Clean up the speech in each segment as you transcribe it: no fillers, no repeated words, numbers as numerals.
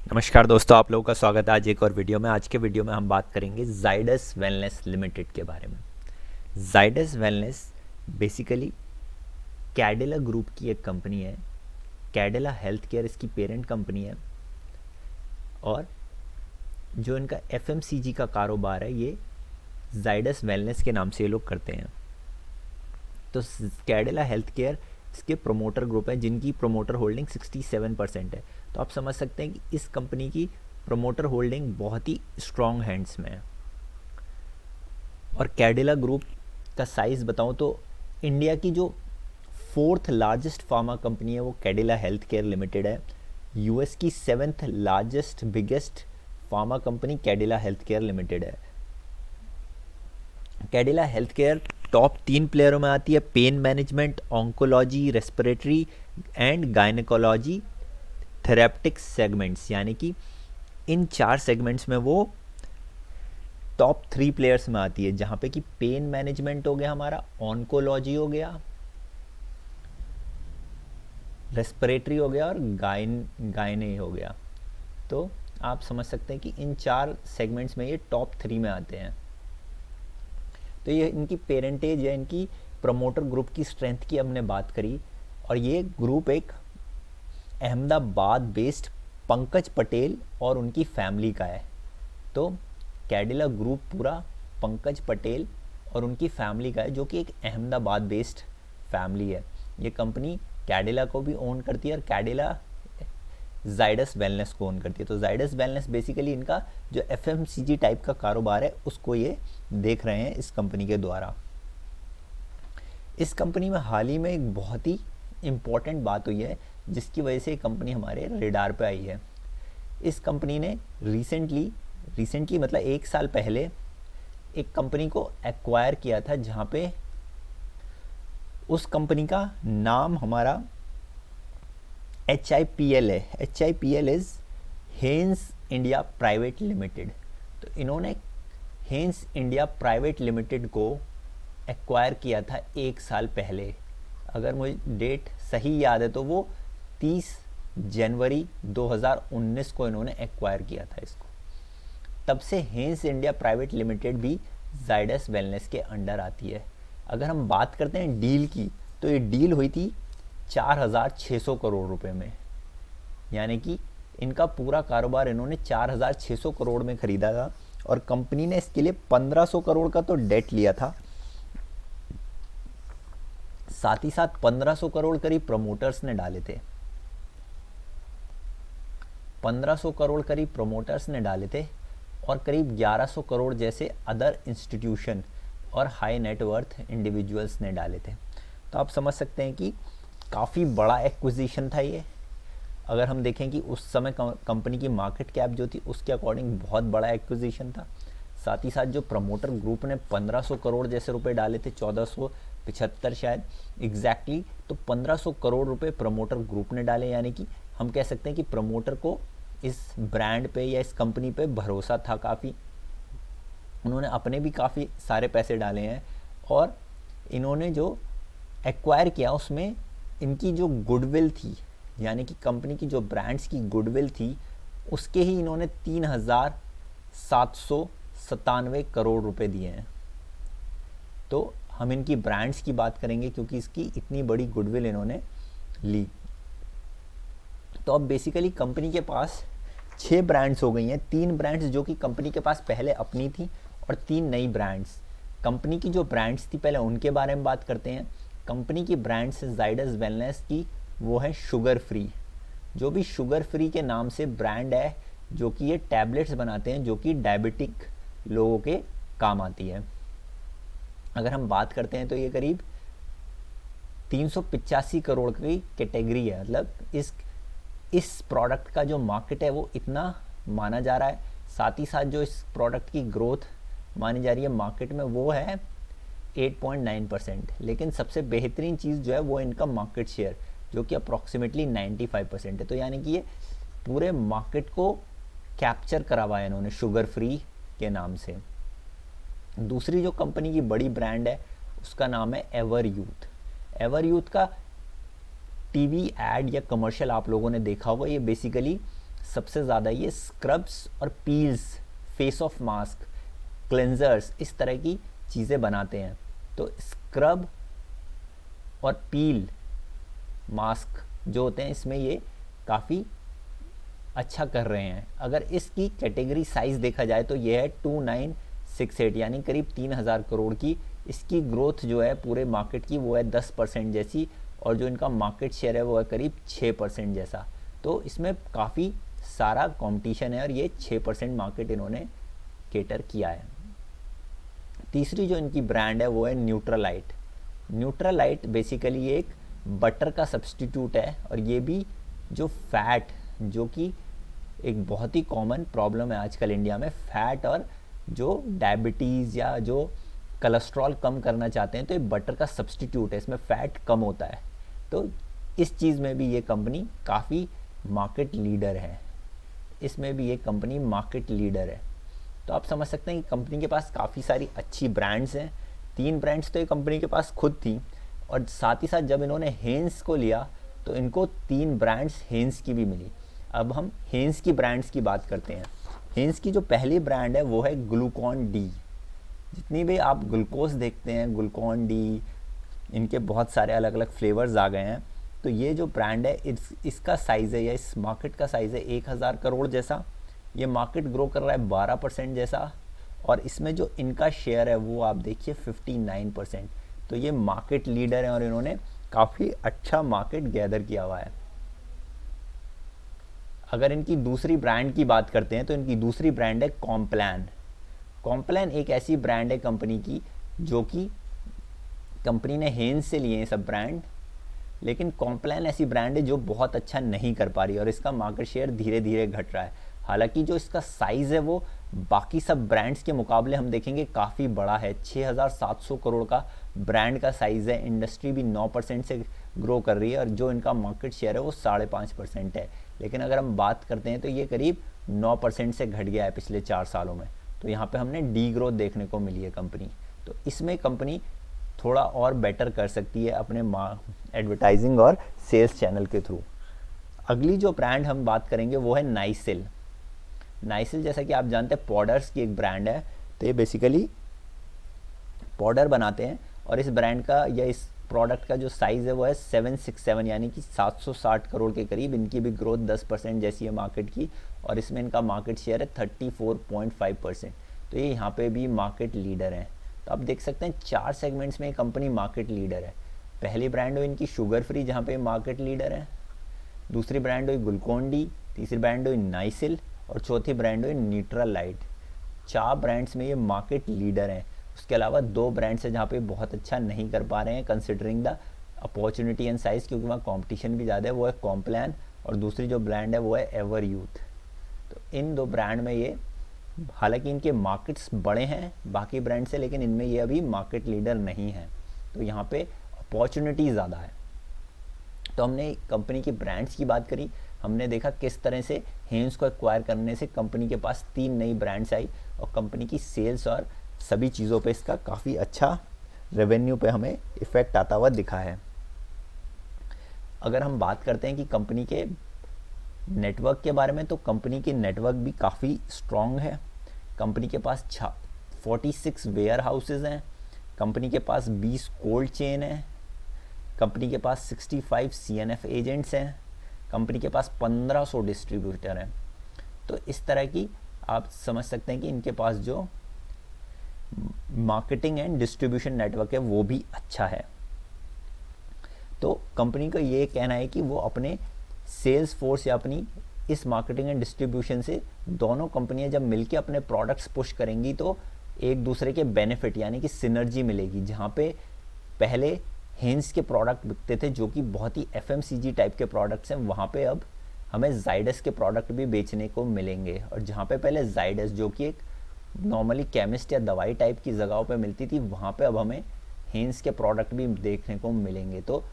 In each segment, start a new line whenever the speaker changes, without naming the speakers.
नमस्कार दोस्तों, आप लोगों का स्वागत है आज एक और वीडियो में। आज के वीडियो में हम बात करेंगे जाइडस वेलनेस लिमिटेड के बारे में। Zydus wellness basically Cadila group की एक कंपनी है। कैडिला हेल्थ केयर इसकी पेरेंट कंपनी है और जो इनका एफएमसीजी का कारोबार है ये जाइडस वेलनेस के नाम से ये लोग करते हैं। तो कैडिला हेल्थ केयर इसके प्रोमोटर ग्रुप है जिनकी प्रोमोटर होल्डिंग 67% है। तो आप समझ सकते हैं कि इस कंपनी की प्रोमोटर होल्डिंग बहुत ही स्ट्रॉन्ग हैंड्स में है। और कैडिला ग्रुप का साइज़ बताऊं तो इंडिया की जो फोर्थ लार्जेस्ट फार्मा कंपनी है वो कैडिला हेल्थ केयर लिमिटेड है। यूएस की seventh largest biggest pharma company Cadila Health Care Limited है। कैडिला हेल्थ केयर टॉप 3 प्लेयरों में आती है। Pain management, oncology, respiratory and gynaecology therapeutics segments, यानी कि इन 4 सेगमेंट्स में वो टॉप 3 प्लेयर्स में आती है, जहाँ पे कि पेन मैनेजमेंट हो गया हमारा, ऑन्कोलॉजी हो गया, रेस्पिरेटरी हो गया और गायने हो गया। तो आप समझ सकते हैं कि इन 4 सेगमेंट्स में ये टॉप 3 में आते हैं। तो ये इनकी पेरेंटेज या इनकी प्रमोटर ग्रुप की स्ट्रेंथ की हमने बात करी। और ये ग्रुप एक अहमदाबाद बेस्ड पंकज पटेल और उनकी फैमिली का है। तो कैडिला ग्रुप पूरा पंकज पटेल और उनकी फैमिली का है, जो कि एक अहमदाबाद बेस्ड फैमिली है। ये कंपनी कैडिला को भी ओन करती है और कैडिला जाइडस वेलनेस को ओन करती है। तो जाइडस वेलनेस बेसिकली इनका जो एफएमसीजी टाइप का कारोबार है उसको ये देख रहे हैं इस कंपनी के द्वारा। इस कंपनी में हाल ही में एक बहुत ही इम्पॉर्टेंट बात हुई है जिसकी वजह से ये कंपनी हमारे रेडार पे आई है। इस कंपनी ने रिसेंटली मतलब 1 साल पहले एक कंपनी को एक्वायर किया था, जहाँ पे उस कंपनी का नाम हमारा HIPL है। HIPL is hence India private limited. तो इन्होंने हेंस इंडिया प्राइवेट लिमिटेड को एक्वायर किया था 1 साल पहले। अगर मुझे डेट सही याद है तो वो 30 जनवरी 2019 को इन्होंने एक्वायर किया था इसको। तब से हेंस इंडिया प्राइवेट लिमिटेड भी जाइडस वेलनेस के अंडर आती है। अगर हम बात करते हैं डील की, तो ये डील हुई थी 4,600 करोड़ रुपए में, यानी कि इनका पूरा कारोबार इन्होंने 4,600 करोड़ में खरीदा था। और कंपनी ने इसके लिए 1,500 करोड़ का तो डेट लिया था, साथ ही साथ 1,500 करोड़ करीब प्रमोटर्स ने डाले थे। 1,500 करोड़ करीब प्रमोटर्स ने डाले थे और करीब 1,100 करोड़ जैसे अदर इंस्टीट्यूशन और हाई नेटवर्थ इंडिविजुअल्स ने डाले थे। तो आप समझ सकते हैं कि काफ़ी बड़ा एक्विजिशन था ये। अगर हम देखें कि उस समय कंपनी की मार्केट कैप जो थी उसके अकॉर्डिंग बहुत बड़ा एक्विजिशन था। साथ ही साथ जो प्रमोटर ग्रुप ने 1,500 करोड़ जैसे रुपए डाले थे, 1,475 शायद एग्जैक्टली, तो 1,500 करोड़ रुपए प्रमोटर ग्रुप ने डाले। यानी कि हम कह सकते हैं कि प्रमोटर को इस ब्रांड पे या इस कंपनी पे भरोसा था काफ़ी। उन्होंने अपने भी काफ़ी सारे पैसे डाले हैं और इन्होंने जो एक्वायर किया उसमें इनकी जो गुडविल थी, यानी कि कंपनी की जो ब्रांड्स की गुडविल थी, उसके ही इन्होंने 3,797 करोड़ रुपए दिए हैं। तो हम इनकी ब्रांड्स की बात करेंगे क्योंकि इसकी इतनी बड़ी गुडविल इन्होंने ली। तो अब बेसिकली कंपनी के पास 6 ब्रांड्स हो गई हैं। 3 ब्रांड्स जो कि कंपनी के पास पहले अपनी थी और 3 नई ब्रांड्स। कंपनी की जो ब्रांड्स थी पहले उनके बारे में बात करते हैं। कंपनी की ब्रांड्स जाइडस वेलनेस की वो है शुगर फ्री। जो भी शुगर फ्री के नाम से ब्रांड है, जो कि ये टैबलेट्स बनाते हैं जो कि डायबिटिक लोगों के काम आती है। अगर हम बात करते हैं तो ये करीब 385 करोड़ की कैटेगरी है। मतलब इस प्रोडक्ट का जो मार्केट है वो इतना माना जा रहा है। साथ ही साथ जो इस प्रोडक्ट की ग्रोथ मानी जा रही है मार्केट में वो है 8.9%। लेकिन सबसे बेहतरीन चीज़ जो है वो इनका मार्केट शेयर, जो कि अप्रॉक्सीमेटली 95% है। तो यानी कि ये पूरे मार्केट को कैप्चर करा हुआ है इन्होंने शुगर फ्री के नाम से। दूसरी जो कंपनी की बड़ी ब्रांड है उसका नाम है एवर यूथ। एवर यूथ का टीवी एड या कमर्शियल आप लोगों ने देखा होगा। ये बेसिकली सबसे ज़्यादा ये स्क्रब्स और peels, face of mask, cleansers, इस तरह की चीज़ें बनाते हैं। तो स्क्रब और पील मास्क जो होते हैं इसमें ये काफ़ी अच्छा कर रहे हैं। अगर इसकी कैटेगरी साइज़ देखा जाए तो ये है 2968 यानी करीब 3000 करोड़ की। इसकी ग्रोथ जो है पूरे मार्केट की वो है 10% जैसी, और जो इनका मार्केट शेयर है वो है करीब 6% जैसा। तो इसमें काफ़ी सारा कंपटीशन है और ये 6% मार्केट इन्होंने केटर किया है। तीसरी जो इनकी ब्रांड है वो है न्यूट्रालाइट। न्यूट्रालाइट बेसिकली ये एक बटर का सब्स्टिट्यूट है, और ये भी जो फैट, जो कि एक बहुत ही कॉमन प्रॉब्लम है आजकल इंडिया में, फैट और जो डायबिटीज़ या जो कोलेस्ट्रॉल कम करना चाहते हैं, तो ये बटर का सब्स्टिट्यूट है, इसमें फ़ैट कम होता है। तो इस चीज़ में भी ये कंपनी काफ़ी मार्केट लीडर है, इसमें भी ये कंपनी मार्केट लीडर है। तो आप समझ सकते हैं कि कंपनी के पास काफ़ी सारी अच्छी ब्रांड्स हैं। 3 ब्रांड्स तो ये कंपनी के पास खुद थी, और साथ ही साथ जब इन्होंने हेंस को लिया तो इनको 3 ब्रांड्स हेंस की भी मिली। अब हम हेंस की ब्रांड्स की बात करते हैं। हेंस की जो पहली ब्रांड है वो है ग्लूकॉन डी। जितनी भी आप ग्लूकोज देखते हैं, ग्लूकॉन डी, इनके बहुत सारे अलग अलग फ्लेवर्स आ गए हैं। तो ये जो ब्रांड है इसका साइज़ है, या इस मार्केट का साइज़ है 1000 करोड़ जैसा। ये मार्केट ग्रो कर रहा है 12% जैसा, और इसमें जो इनका शेयर है वो आप देखिए 59%। तो ये मार्केट लीडर है और इन्होंने काफ़ी अच्छा मार्केट गैदर किया हुआ है। अगर इनकी दूसरी ब्रांड की बात करते हैं तो इनकी दूसरी ब्रांड है कॉम्प्लान। कॉम्प्लान एक ऐसी ब्रांड है कंपनी की जो कि कंपनी ने हेंस से लिए हैं सब ब्रांड, लेकिन कॉम्प्लान ऐसी ब्रांड है जो बहुत अच्छा नहीं कर पा रही और इसका मार्केट शेयर धीरे धीरे घट रहा है। हालांकि जो इसका साइज़ है वो बाकी सब ब्रांड्स के मुकाबले हम देखेंगे काफ़ी बड़ा है। 6700 करोड़ का ब्रांड का साइज़ है। इंडस्ट्री भी 9% से ग्रो कर रही है, और जो इनका मार्केट शेयर है वो 5.5% है। लेकिन अगर हम बात करते हैं तो ये करीब 9% से घट गया है पिछले 4 सालों में। तो यहाँ पे हमने डी ग्रोथ देखने को मिली है कंपनी। तो इसमें कंपनी थोड़ा और बेटर कर सकती है अपने एडवर्टाइजिंग और सेल्स चैनल के थ्रू। अगली जो ब्रांड हम बात करेंगे वो है नाइसिल। नाइसिल जैसा कि आप जानते हैं पाउडर्स की एक ब्रांड है। तो ये बेसिकली पाउडर बनाते हैं, और इस ब्रांड का या इस प्रोडक्ट का जो साइज़ है वो है 767 यानी कि 760 करोड़ के करीब। इनकी भी ग्रोथ 10% जैसी है मार्केट की, और इसमें इनका मार्केट शेयर है 34.5%। तो ये यहाँ पे भी मार्केट लीडर हैं। तो आप देख सकते हैं 4 सेगमेंट्स में कंपनी मार्केट लीडर है। पहली ब्रांड हो इनकी शुगर फ्री जहाँ पे मार्केट लीडर है, दूसरी ब्रांड हो ग्लूकॉन डी, तीसरी ब्रांड हो नाइसिल, और चौथी ब्रांड हो न्यूट्रालाइट। 4 ब्रांड्स में ये मार्केट लीडर हैं। उसके अलावा 2 ब्रांड्स हैं जहाँ पे बहुत अच्छा नहीं कर पा रहे हैं considering the opportunity and size, क्योंकि वहाँ कंपटीशन भी ज़्यादा है। वो है कॉम्प्लान, और दूसरी जो ब्रांड है वो है एवर यूथ। तो इन 2 ब्रांड में ये, हालांकि इनके मार्केट्स बड़े हैं बाकी ब्रांड से, लेकिन इनमें ये अभी मार्केट लीडर नहीं है। तो यहाँ पे अपॉर्चुनिटी ज़्यादा है। तो हमने कंपनी की ब्रांड्स की बात करी, हमने देखा किस तरह से हेंस को एक्वायर करने से कंपनी के पास 3 नई ब्रांड्स आई, और कंपनी की सेल्स और सभी चीज़ों पे इसका काफ़ी अच्छा रेवेन्यू पे हमें इफ़ेक्ट आता हुआ दिखा है। अगर हम बात करते हैं कि कंपनी के नेटवर्क के बारे में, तो कंपनी के नेटवर्क भी काफ़ी स्ट्रॉन्ग है। कंपनी के पास 46 वेयर हाउसेज हैं, कंपनी के पास 20 कोल्ड चेन है, कंपनी के पास 65 CNF एजेंट्स हैं, कंपनी के पास 1500 डिस्ट्रीब्यूटर हैं। तो इस तरह की आप समझ सकते हैं कि इनके पास जो मार्केटिंग एंड डिस्ट्रीब्यूशन नेटवर्क है वो भी अच्छा है। तो कंपनी का ये कहना है कि वो अपने सेल्स फोर्स या अपनी इस मार्केटिंग एंड डिस्ट्रीब्यूशन से, दोनों कंपनियां जब मिलकर अपने प्रोडक्ट्स पुश करेंगी तो एक दूसरे के बेनिफिट यानी कि सिनर्जी मिलेगी। जहाँ पे पहले हेंस के प्रोडक्ट बिकते थे जो कि बहुत ही FMCG टाइप के प्रोडक्ट्स हैं, वहाँ पे अब हमें जाइडस के प्रोडक्ट भी बेचने को मिलेंगे। और जहाँ पे पहले जाइडस जो कि एक नॉर्मली केमिस्ट या दवाई टाइप की जगहों पे मिलती थी, वहाँ पे अब हमें हेंस के प्रोडक्ट भी देखने को मिलेंगे। तो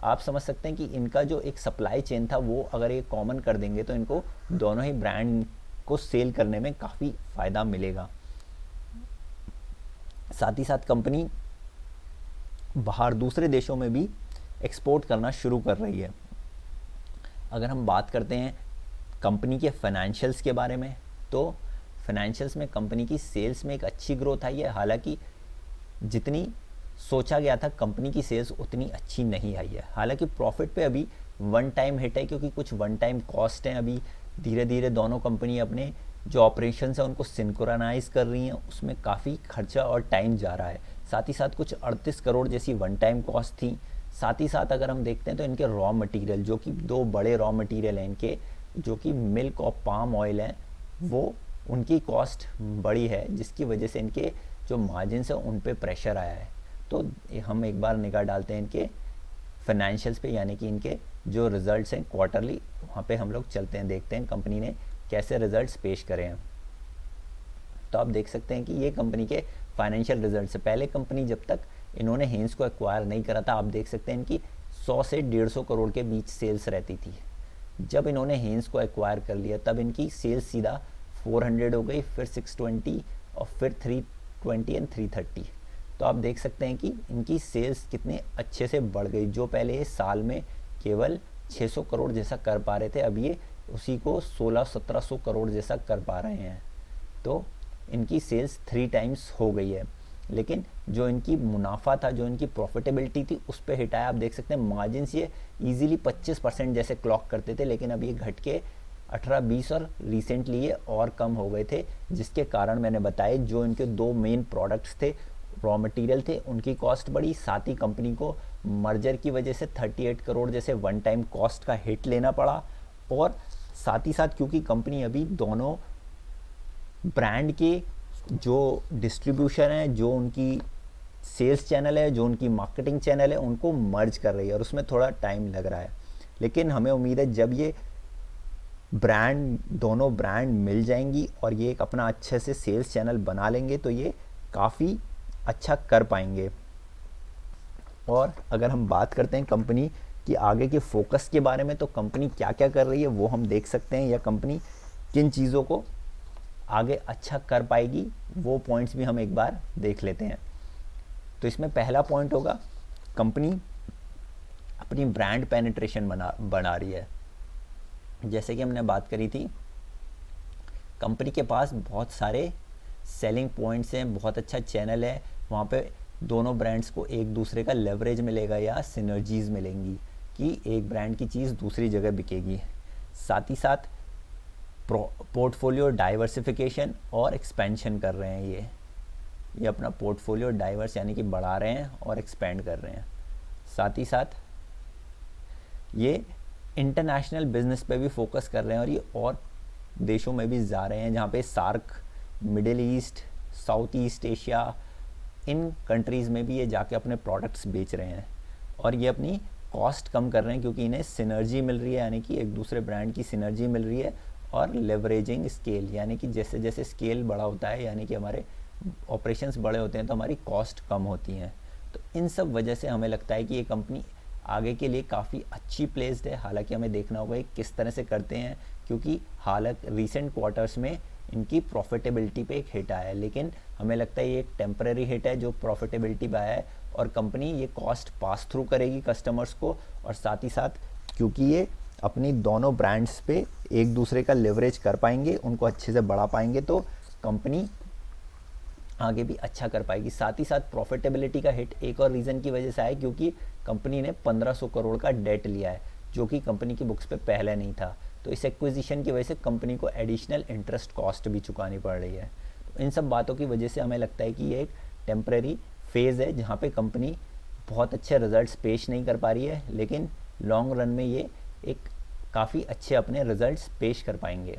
आप समझ सकते हैं कि इनका जो एक सप्लाई चेन था वो अगर ये कॉमन कर देंगे तो इनको दोनों ही ब्रांड को सेल करने में काफ़ी फ़ायदा मिलेगा। साथ ही साथ कंपनी बाहर दूसरे देशों में भी एक्सपोर्ट करना शुरू कर रही है। अगर हम बात करते हैं कंपनी के फाइनेंशियल्स के बारे में, तो फाइनेंशियल्स में कंपनी की सेल्स में एक अच्छी ग्रोथ आई है, हालांकि जितनी सोचा गया था कंपनी की सेल्स उतनी अच्छी नहीं आई है। हालांकि प्रॉफिट पे अभी वन टाइम हिट है, क्योंकि कुछ वन टाइम कॉस्ट हैं। अभी धीरे धीरे दोनों कंपनी अपने जो ऑपरेशंस है उनको सिंक्रोनाइज कर रही हैं, उसमें काफ़ी खर्चा और टाइम जा रहा है। साथ ही साथ कुछ 38 करोड़ जैसी वन टाइम कॉस्ट थी। साथ ही साथ अगर हम देखते हैं तो इनके रॉ मटेरियल, जो कि दो बड़े रॉ मटेरियल हैं इनके, जो कि मिल्क और पाम ऑयल हैं, वो उनकी कॉस्ट बड़ी है, जिसकी वजह से इनके जो मार्जिन है उन पे प्रेशर आया है। तो हम एक बार निगाह डालते हैं इनके फाइनेंशियल्स पे, यानी कि इनके जो रिजल्ट्स हैं क्वार्टरली, वहाँ पे हम लोग चलते हैं, देखते हैं कंपनी ने कैसे रिजल्ट्स पेश करे हैं। तो आप देख सकते हैं कि ये कंपनी के फाइनेंशियल रिजल्ट्स है। पहले कंपनी जब तक इन्होंने हेंस को एक्वायर नहीं करा था, आप देख सकते हैं इनकी 100 से 150 करोड़ के बीच सेल्स रहती थी। जब इन्होंने हेंस को एक्वायर कर लिया तब इनकी सेल्स सीधा 400 हो गई, फिर 620 और फिर 320 एंड 330। तो आप देख सकते हैं कि इनकी सेल्स कितने अच्छे से बढ़ गई। जो पहले ये साल में केवल 600 करोड़ जैसा कर पा रहे थे, अब ये उसी को 1600-1700 करोड़ जैसा कर पा रहे हैं। तो इनकी सेल्स 3 टाइम्स हो गई है। लेकिन जो इनकी मुनाफा था, जो इनकी प्रॉफिटेबिलिटी थी, उस पर हिट आया। आप देख सकते हैं मार्जिन ये इजीली 25% जैसे क्लॉक करते थे, लेकिन अब ये घट के 18-20 और रिसेंटली ये और कम हो गए थे, जिसके कारण मैंने बताया जो इनके दो मेन प्रोडक्ट्स थे, रॉ मटेरियल थे, उनकी कॉस्ट बढ़ी। साथ ही कंपनी को मर्जर की वजह से 38 करोड़ जैसे वन टाइम कॉस्ट का हिट लेना पड़ा। और साथ ही साथ क्योंकि कंपनी अभी दोनों ब्रांड के जो डिस्ट्रीब्यूशन है, जो उनकी सेल्स चैनल है, जो उनकी मार्केटिंग चैनल है, उनको मर्ज कर रही है और उसमें थोड़ा टाइम लग रहा है। लेकिन हमें उम्मीद है जब ये दोनों ब्रांड मिल जाएंगी और ये एक अपना अच्छे से सेल्स चैनल बना लेंगे तो ये काफ़ी अच्छा कर पाएंगे। और अगर हम बात करते हैं कंपनी की आगे के फोकस के बारे में, तो कंपनी क्या क्या कर रही है वो हम देख सकते हैं, या कंपनी किन चीज़ों को आगे अच्छा कर पाएगी, वो पॉइंट्स भी हम एक बार देख लेते हैं। तो इसमें पहला पॉइंट होगा, कंपनी अपनी ब्रांड पेनिट्रेशन बना रही है। जैसे कि हमने बात करी थी, कंपनी के पास बहुत सारे सेलिंग पॉइंट्स हैं, बहुत अच्छा चैनल है, वहाँ पे दोनों ब्रांड्स को एक दूसरे का लेवरेज मिलेगा या सिनर्जीज मिलेंगी कि एक ब्रांड की चीज़ दूसरी जगह बिकेगी। साथ ही साथ पोर्टफोलियो डाइवर्सिफिकेशन और एक्सपेंशन कर रहे हैं ये अपना पोर्टफोलियो डाइवर्स यानी कि बढ़ा रहे हैं और एक्सपेंड कर रहे हैं। साथ ही साथ ये इंटरनेशनल बिजनेस पे भी फोकस कर रहे हैं और ये और देशों में भी जा रहे हैं, जहाँ पे SAARC, Middle East, South East Asia, इन कंट्रीज़ में भी ये जाके अपने प्रोडक्ट्स बेच रहे हैं। और ये अपनी कॉस्ट कम कर रहे हैं क्योंकि इन्हें सिनर्जी मिल रही है, यानी कि एक दूसरे ब्रांड की सिनर्जी मिल रही है। और लेवरेजिंग स्केल, यानी कि जैसे जैसे स्केल बड़ा होता है, यानी कि हमारे ऑपरेशंस बड़े होते हैं तो हमारी कॉस्ट कम होती हैं। तो इन सब वजह से हमें लगता है कि ये कंपनी आगे के लिए काफ़ी अच्छी प्लेस्ड है। हालांकि हमें देखना होगा ये किस तरह से करते हैं, क्योंकि हालांकि रिसेंट क्वार्टर्स में इनकी प्रॉफिटेबिलिटी पे एक हिट आया है, लेकिन हमें लगता है ये एक टेम्परेरी हिट है जो प्रॉफिटेबिलिटी पे आया है और कंपनी ये कॉस्ट पास थ्रू करेगी कस्टमर्स को। और साथ ही साथ क्योंकि ये अपनी दोनों ब्रांड्स पे एक दूसरे का लेवरेज कर पाएंगे, उनको अच्छे से बढ़ा पाएंगे, तो कंपनी आगे भी अच्छा कर पाएगी। साथ ही साथ प्रॉफिटेबिलिटी का हिट एक और रीज़न की वजह से आया, क्योंकि कंपनी ने 1500 करोड़ का डेट लिया है, जो कि कंपनी की बुक्स पे पहले नहीं था। तो इस एक्विजिशन की वजह से कंपनी को एडिशनल इंटरेस्ट कॉस्ट भी चुकानी पड़ रही है। तो इन सब बातों की वजह से हमें लगता है कि ये एक टेम्परेरी फेज़ है, जहाँ पे कंपनी बहुत अच्छे रिजल्ट्स पेश नहीं कर पा रही है, लेकिन लॉन्ग रन में ये एक काफ़ी अच्छे अपने रिजल्ट्स पेश कर पाएंगे।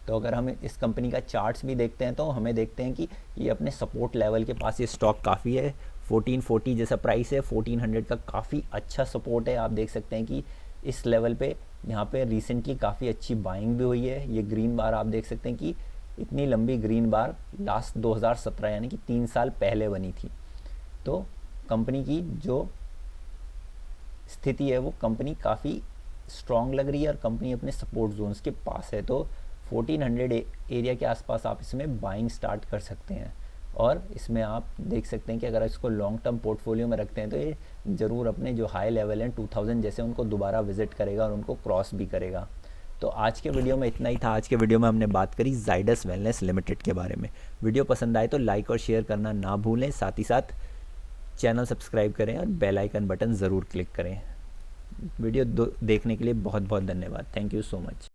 तो अगर हम इस कंपनी का चार्ट्स भी देखते हैं तो हमें देखते हैं कि ये अपने सपोर्ट लेवल के पास ये स्टॉक काफ़ी है। 1440 जैसा प्राइस है, 1400 का काफ़ी अच्छा सपोर्ट है। आप देख सकते हैं कि इस लेवल पे यहाँ पे रिसेंटली काफ़ी अच्छी बाइंग भी हुई है। ये ग्रीन बार आप देख सकते हैं कि इतनी लंबी ग्रीन बार लास्ट 2017 यानी कि 3 साल पहले बनी थी। तो कंपनी की जो स्थिति है वो कंपनी काफ़ी स्ट्रॉन्ग लग रही है और कंपनी अपने सपोर्ट जोन्स के पास है। तो 1400 एरिया के आसपास आप इसमें बाइंग स्टार्ट कर सकते हैं। और इसमें आप देख सकते हैं कि अगर इसको लॉन्ग टर्म पोर्टफोलियो में रखते हैं तो ये ज़रूर अपने जो हाई लेवल हैं 2000 जैसे उनको दोबारा विजिट करेगा और उनको क्रॉस भी करेगा। तो आज के वीडियो में इतना ही था। आज के वीडियो में हमने बात करी जाइडस वेलनेस लिमिटेड के बारे में। वीडियो पसंद आए तो लाइक और शेयर करना ना भूलें, साथ ही साथ चैनल सब्सक्राइब करें और बेल आइकन बटन ज़रूर क्लिक करें। वीडियो देखने के लिए बहुत बहुत धन्यवाद। Thank you so much.